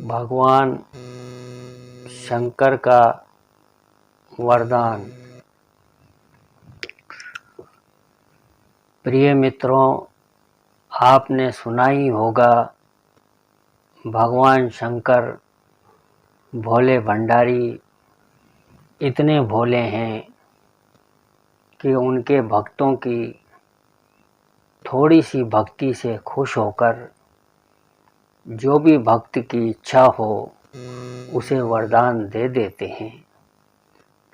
भगवान शंकर का वरदान। प्रिय मित्रों, आपने सुना ही होगा भगवान शंकर भोले भंडारी इतने भोले हैं कि उनके भक्तों की थोड़ी सी भक्ति से खुश होकर जो भी भक्त की इच्छा हो उसे वरदान दे देते हैं।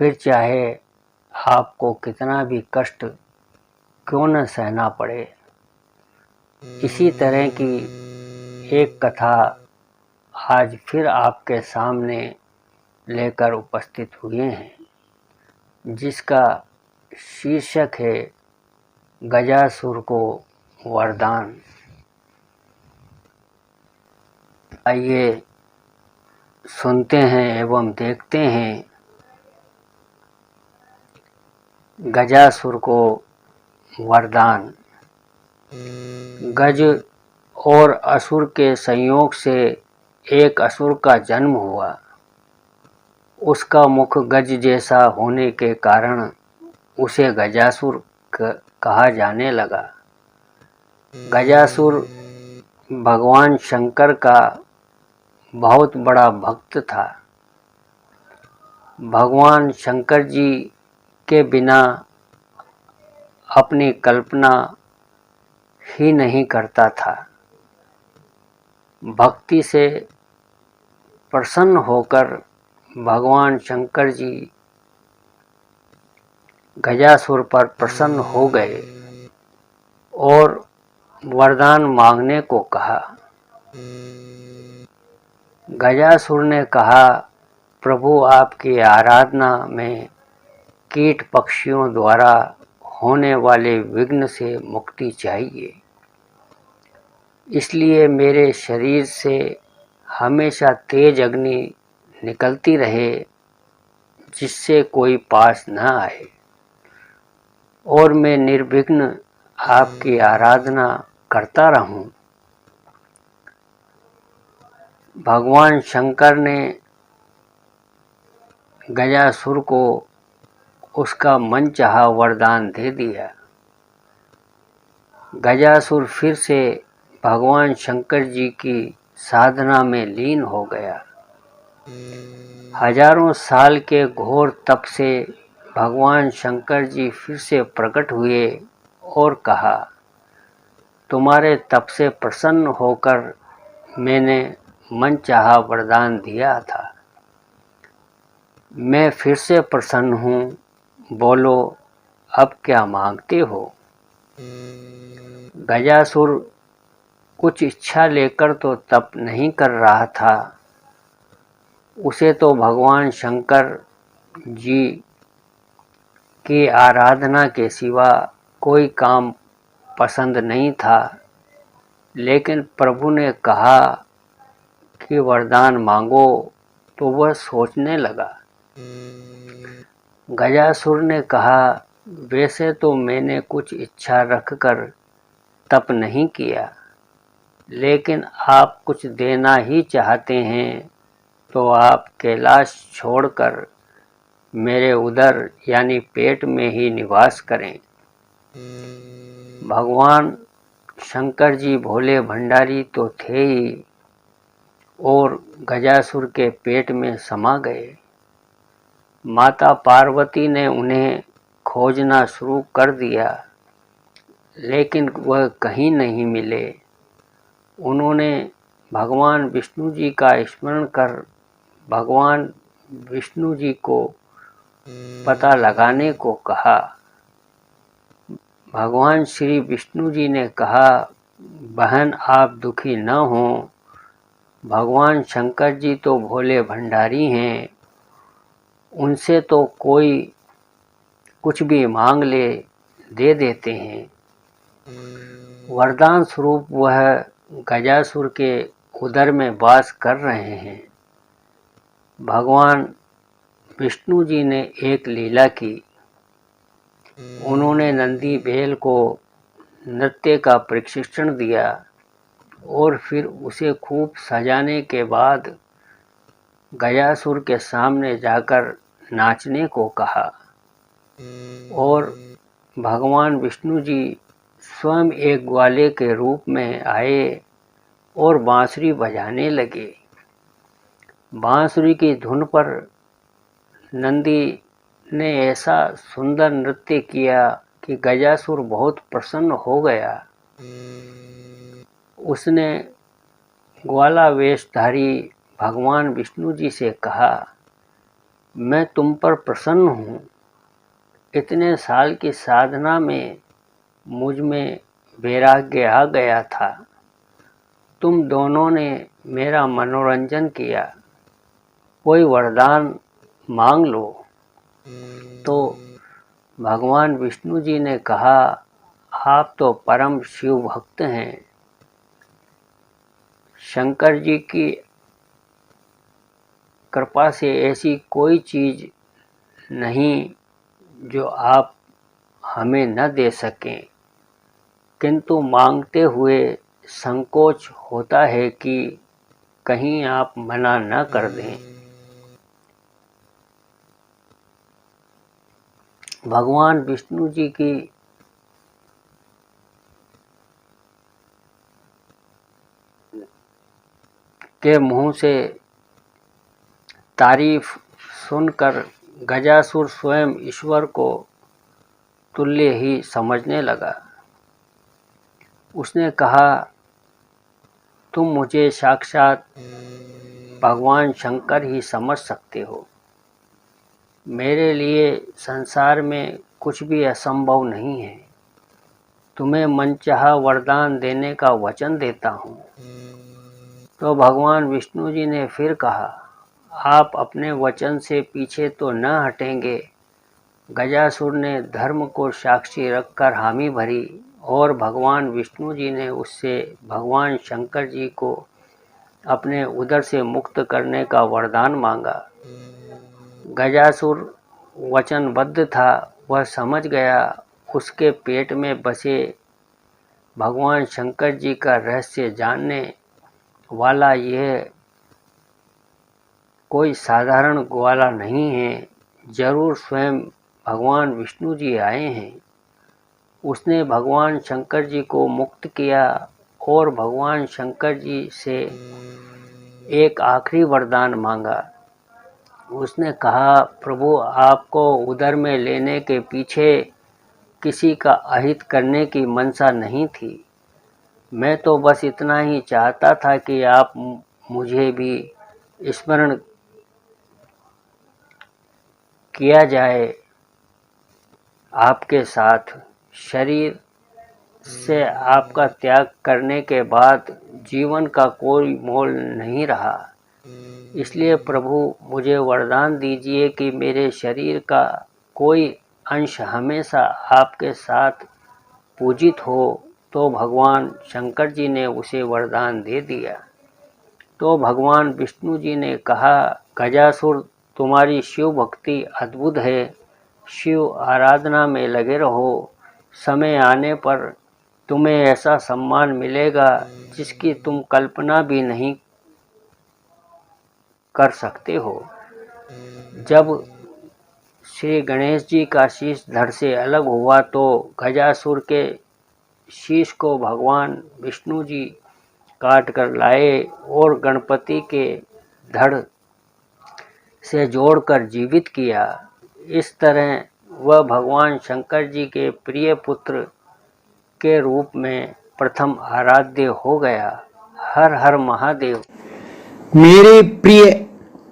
फिर चाहे आपको कितना भी कष्ट क्यों न सहना पड़े। इसी तरह की एक कथा आज फिर आपके सामने लेकर उपस्थित हुए हैं, जिसका शीर्षक है गजासुर को वरदान। आइए सुनते हैं एवं देखते हैं गजासुर को वरदान। गज और असुर के संयोग से एक असुर का जन्म हुआ। उसका मुख गज जैसा होने के कारण उसे गजासुर कहा जाने लगा। गजासुर भगवान शंकर का बहुत बड़ा भक्त था। भगवान शंकर जी के बिना अपनी कल्पना ही नहीं करता था। भक्ति से प्रसन्न होकर भगवान शंकर जी गजासुर पर प्रसन्न हो गए और वरदान मांगने को कहा। गजासुर ने कहा, प्रभु आपकी आराधना में कीट पक्षियों द्वारा होने वाले विघ्न से मुक्ति चाहिए, इसलिए मेरे शरीर से हमेशा तेज अग्नि निकलती रहे जिससे कोई पास न आए और मैं निर्विघ्न आपकी आराधना करता रहूं। भगवान शंकर ने गजासुर को उसका मनचाहा वरदान दे दिया। गजासुर फिर से भगवान शंकर जी की साधना में लीन हो गया। हजारों साल के घोर तप से भगवान शंकर जी फिर से प्रकट हुए और कहा, तुम्हारे तप से प्रसन्न होकर मैंने मनचाहा वरदान दिया था। मैं फिर से प्रसन्न हूँ, बोलो अब क्या मांगते हो। गजासुर कुछ इच्छा लेकर तो तप नहीं कर रहा था। उसे तो भगवान शंकर जी की आराधना के सिवा कोई काम पसंद नहीं था। लेकिन प्रभु ने कहा कि वरदान मांगो तो वह सोचने लगा। गजासुर ने कहा, वैसे तो मैंने कुछ इच्छा रखकर तप नहीं किया, लेकिन आप कुछ देना ही चाहते हैं तो आप कैलाश छोड़कर मेरे उदर यानी पेट में ही निवास करें। भगवान शंकर जी भोले भंडारी तो थे ही और गजासुर के पेट में समा गए। माता पार्वती ने उन्हें खोजना शुरू कर दिया, लेकिन वह कहीं नहीं मिले। उन्होंने भगवान विष्णु जी का स्मरण कर भगवान विष्णु जी को पता लगाने को कहा। भगवान श्री विष्णु जी ने कहा, बहन आप दुखी न हो, भगवान शंकर जी तो भोले भंडारी हैं, उनसे तो कोई कुछ भी मांग ले दे देते हैं। वरदान स्वरूप वह गजासुर के उदर में वास कर रहे हैं। भगवान विष्णु जी ने एक लीला की। उन्होंने नंदी बैल को नृत्य का प्रशिक्षण दिया और फिर उसे खूब सजाने के बाद गयासुर के सामने जाकर नाचने को कहा और भगवान विष्णु जी स्वयं एक ग्वाले के रूप में आए और बांसुरी बजाने लगे। बांसुरी की धुन पर नंदी ने ऐसा सुंदर नृत्य किया कि गजासुर बहुत प्रसन्न हो गया। उसने ग्वाला वेशधारी भगवान विष्णु जी से कहा, मैं तुम पर प्रसन्न हूँ। इतने साल की साधना में मुझ में वैराग्य आ गया था। तुम दोनों ने मेरा मनोरंजन किया, कोई वरदान मांग लो। तो भगवान विष्णु जी ने कहा, आप तो परम शिव भक्त हैं। शंकर जी की कृपा से ऐसी कोई चीज नहीं जो आप हमें न दे सकें, किंतु मांगते हुए संकोच होता है कि कहीं आप मना न कर दें। भगवान विष्णु जी की के मुंह से तारीफ सुनकर गजासुर स्वयं ईश्वर को तुल्य ही समझने लगा। उसने कहा, तुम मुझे साक्षात भगवान शंकर ही समझ सकते हो। मेरे लिए संसार में कुछ भी असंभव नहीं है। तुम्हें मनचाहा वरदान देने का वचन देता हूँ। तो भगवान विष्णु जी ने फिर कहा, आप अपने वचन से पीछे तो न हटेंगे। गजासुर ने धर्म को साक्षी रखकर हामी भरी और भगवान विष्णु जी ने उससे भगवान शंकर जी को अपने उदर से मुक्त करने का वरदान मांगा। गजासुर वचनबद्ध था। वह समझ गया उसके पेट में बसे भगवान शंकर जी का रहस्य जानने वाला यह कोई साधारण ग्वाला नहीं है, जरूर स्वयं भगवान विष्णु जी आए हैं। उसने भगवान शंकर जी को मुक्त किया और भगवान शंकर जी से एक आखिरी वरदान मांगा। उसने कहा, प्रभु, आपको उदर में लेने के पीछे किसी का अहित करने की मनसा नहीं थी। मैं तो बस इतना ही चाहता था कि आप मुझे भी स्मरण किया जाए। आपके साथ शरीर से आपका त्याग करने के बाद जीवन का कोई मोल नहीं रहा। इसलिए प्रभु, मुझे वरदान दीजिए कि मेरे शरीर का कोई अंश हमेशा आपके साथ पूजित हो। तो भगवान शंकर जी ने उसे वरदान दे दिया। तो भगवान विष्णु जी ने कहा, गजासुर, तुम्हारी शिव भक्ति अद्भुत है। शिव आराधना में लगे रहो। समय आने पर तुम्हें ऐसा सम्मान मिलेगा जिसकी तुम कल्पना भी नहीं कर सकते हो। जब श्री गणेश जी का शीश धड़ से अलग हुआ तो गजासुर के शीश को भगवान विष्णु जी काट कर लाए और गणपति के धड़ से जोड़कर जीवित किया। इस तरह वह भगवान शंकर जी के प्रिय पुत्र के रूप में प्रथम आराध्य हो गया। हर हर महादेव। मेरे प्रिय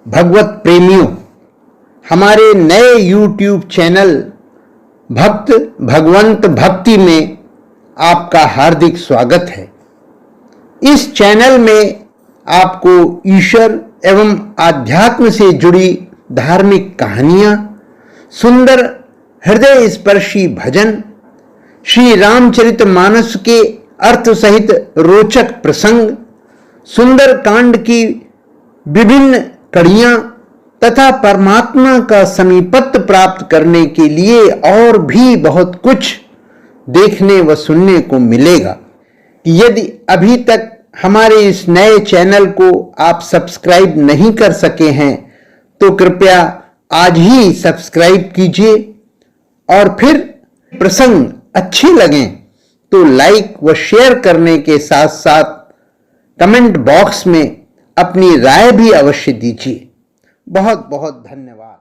भगवत प्रेमियों, हमारे नए YouTube चैनल भक्त भगवंत भक्ति में आपका हार्दिक स्वागत है। इस चैनल में आपको ईश्वर एवं आध्यात्म से जुड़ी धार्मिक कहानियां, सुंदर हृदय स्पर्शी भजन, श्री रामचरितमानस के अर्थ सहित रोचक प्रसंग, सुंदर कांड की विभिन्न कड़ियां तथा परमात्मा का समीपत्व प्राप्त करने के लिए और भी बहुत कुछ देखने व सुनने को मिलेगा। यदि अभी तक हमारे इस नए चैनल को आप सब्सक्राइब नहीं कर सके हैं तो कृपया आज ही सब्सक्राइब कीजिए और फिर प्रसंग अच्छे लगें तो लाइक व शेयर करने के साथ साथ कमेंट बॉक्स में अपनी राय भी अवश्य दीजिए। बहुत बहुत धन्यवाद।